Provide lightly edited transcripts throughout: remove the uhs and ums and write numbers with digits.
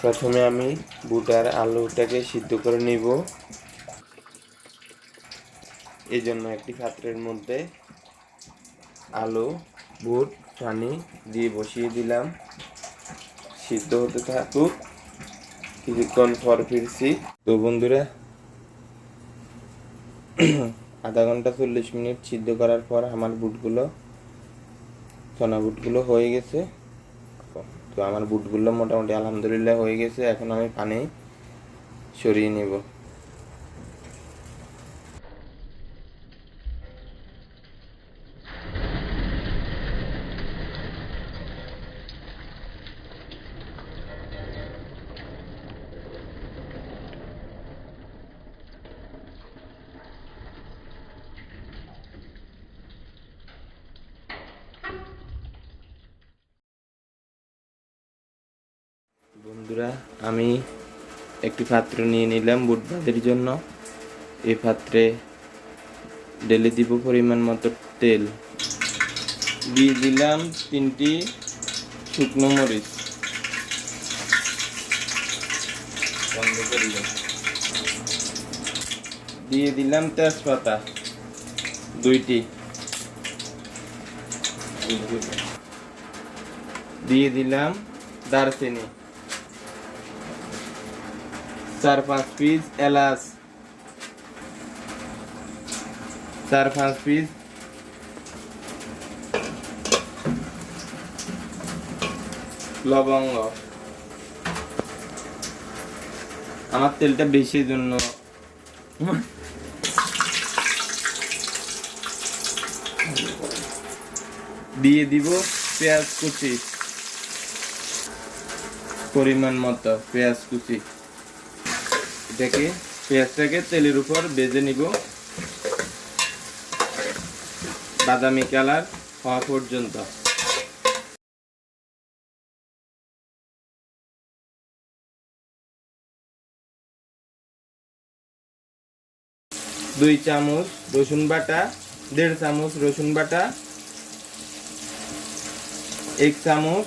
প্রথমে আমি বুট আর আলুটাকে সিদ্ধ করে নিব। এই জন্য একটি পাত্রের মধ্যে আলু, বুট, পানি দিয়ে বসিয়ে দিলাম। সিদ্ধ হতে থাকুক, কিছুক্ষণ পর ফিরছি। তো বন্ধুরা, আধা ঘন্টা 40 মিনিট সিদ্ধ করার পর আমার চনা বুটগুলো হয়ে গেছে। তো আমার বুটগুলো মোটামুটি আলহামদুলিল্লাহ হয়ে গেছে। এখন আমি পানি সরিয়ে নেব। বন্ধুরা, আমি একটি পাত্র নিয়ে নিলাম বুট ভাজির জন্য। এই পাত্রে ঢেলে দিব পরিমাণ মতো তেল। দিয়ে দিলাম 3টি শুকনো মরিচ। বন্ধ করলাম। দিয়ে দিলাম তেজপাতা 2টি। দিয়ে দিলাম দারচিনি, 4-5 পিস এলাচ, 4-5 পিস লবঙ্গ। আমার তেলটা বেশি জন্য দিয়ে দিব পেঁয়াজ কুচি, পরিমাণ মতো পেঁয়াজ কুচি। পেঁয়াজটাকে তেলের উপর ভেজে নিব বাদামি কালার হওয়া পর্যন্ত। দুই চামচ রসুন বাটা, 1.5 চামচ রসুন বাটা, 1 চামচ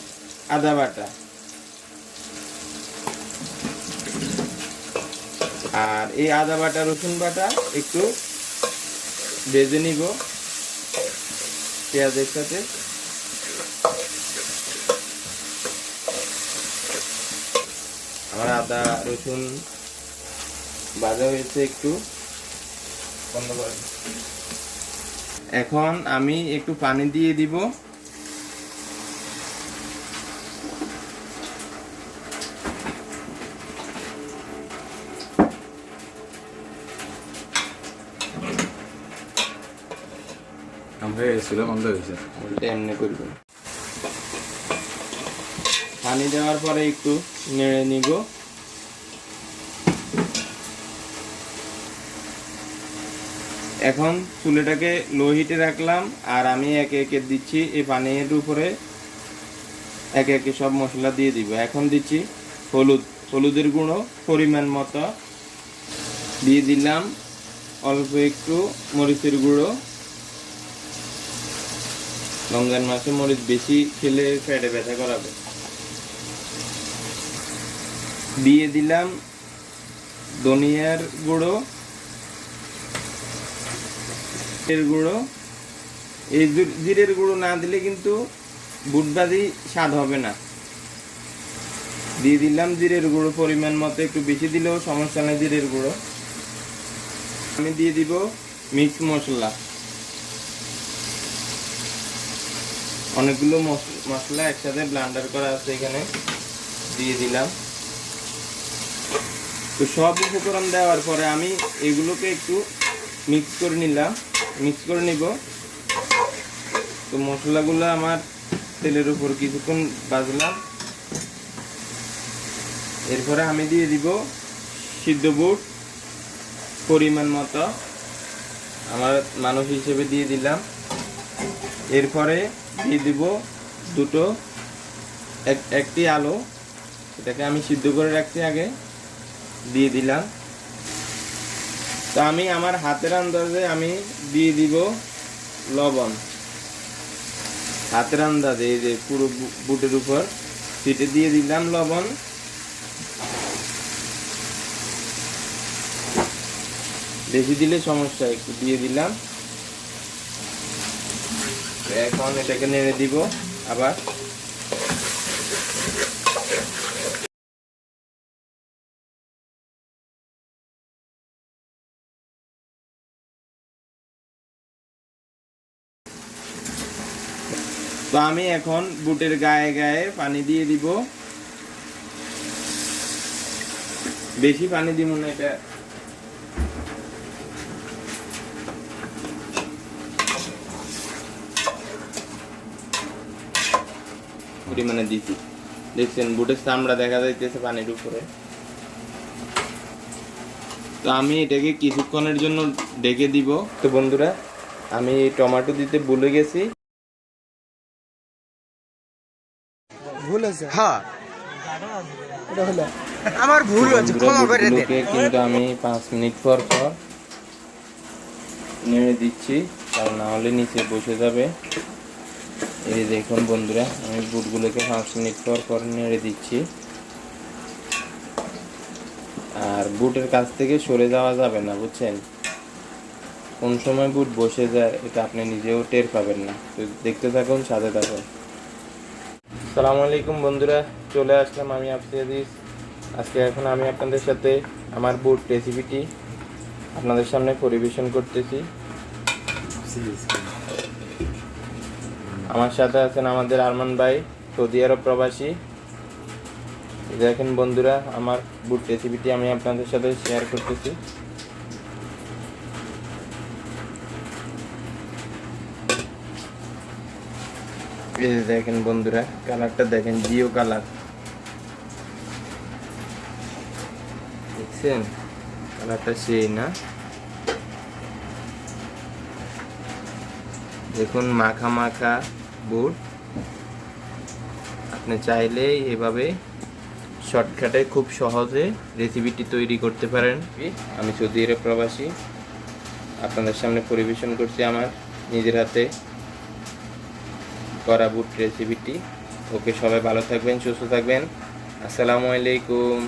আদা বাটা। আর এই আদা বাটা রসুন বাটা একটু ভেজে নিব পেঁয়াজের সাথে। আমার আদা রসুন ভাজা হয়েছে, একটু বন্ধ করে। এখন আমি একটু পানি দিয়ে দিব। এমনি করবেন। পানি দেওয়ার পরে একটু নেড়ে নিব। এখন চুলাটাকে লো হিটে রাখলাম, আর আমি একে একে দিচ্ছি এই পানির উপরে একে একে সব মশলা দিয়ে দিব। এখন দিচ্ছি হলুদের গুঁড়ো পরিমাণ মতো দিয়ে দিলাম, অল্প একটু মরিচের গুঁড়ো। রমজান মাসে মরিচ বেশি খেলে পেটে ব্যথা করাবে। দিয়ে দিলাম ধনিয়ার গুঁড়ো, গুঁড়ো। এই জিরের গুঁড়ো না দিলে কিন্তু বুট ভাজি স্বাদ হবে না। দিয়ে দিলাম জিরের গুঁড়ো পরিমাণ মতো, একটু বেশি দিলেও সমস্যা নেই জিরের গুঁড়ো। আমি দিয়ে দিব মিক্স মশলা, অনেকগুলো মশলা একসাথে ব্লেন্ডার করা আছে, এখানে দিয়ে দিলাম। তো সব উপকরণ দেওয়ার পরে আমি এগুলোকে একটু মিক্স করে নিব। তো মশলাগুলো আমার তেলের উপর কিছুক্ষণ ভাজলাম। এরপরে আমি দিয়ে দিব সিদ্ধ বুট পরিমাণ মতো, আমার মানুষ হিসেবে দিয়ে দিলাম। এরপরে দিয়ে দিব একটি আলু, এটাকে আমি সিদ্ধ করে রাখছি আগে, দিয়ে দিলাম। তো আমি আমার হাতের আন্দাজে আমি দিয়ে দিব লবণ, হাতের আন্দাজে। এই যে পুরো বুটের উপর সিটে দিয়ে দিলাম লবণ। বেশি দিলে সমস্যা, একটু দিয়ে দিলাম। এখন এটাকে নেড়ে দিব আবার। তো আমি এখন বুটের গায়ে গায়ে পানি দিয়ে দিব, বেশি পানি দিব না, এটা পরিমাণে দিছি। দেখছেন বুটের চামড়া দেখা যাইতেছে পানির উপরে। তো আমি এটাকে কিছুক্ষণের জন্য ঢেকে দিব। তো বন্ধুরা, আমি টমেটো দিতে ভুলে গেছি। ভুল হয়েছে, হ্যাঁ এটা হলো আমার ভুল হয়েছে, বন্ধুরা, ক্ষমা করে দেন। বুটগুলোকে কিন্তু আমি 5 মিনিট পর পর নেড়ে দিচ্ছি, কারণ না হলে নিচে বসে যাবে। এই দেখুন বন্ধুরা, আমি বুটগুলোকে 5 মিনিট পর পর নেড়ে দিচ্ছি। আর বুটের কাছ থেকে সরে যাওয়া যাবে না, বুঝছেন? কোন সময় বুট বসে যায় এটা আপনি নিজেও টের পাবেন না। তো দেখতে থাকুন, সাথে থাকুন। আসসালামু আলাইকুম বন্ধুরা, চলে আসলাম আমি আফসি আজিজ। আজকে এখন আমি আপনাদের সাথে আমার বুট রেসিপিটি আপনাদের সামনে পরিবেশন করতেছি। আমার সাথে আছেন আমাদের আরমান ভাই, সৌদি আরব প্রবাসী। দেখেন বন্ধুরা, আমার বুট রেসিপিটি আমি আপনাদের সাথে শেয়ার করতেছি। এই যে দেখেন বন্ধুরা, কালারটা দেখেন, জিও কালার, দেখছেন কালারটা সেই না? দেখুন মাখা মাখা বুট। আপনি চাইলে এভাবে শর্টকাটে খুব সহজে রেসিপিটি তৈরি করতে পারেন। আমি সৌদি আরব প্রবাসী, আপনাদের সামনে পরিবেশন করছি আমার নিজের হাতে করা বুট রেসিপিটি। ওকে, সবাই ভালো থাকবেন, সুস্থ থাকবেন। আসসালামু আলাইকুম।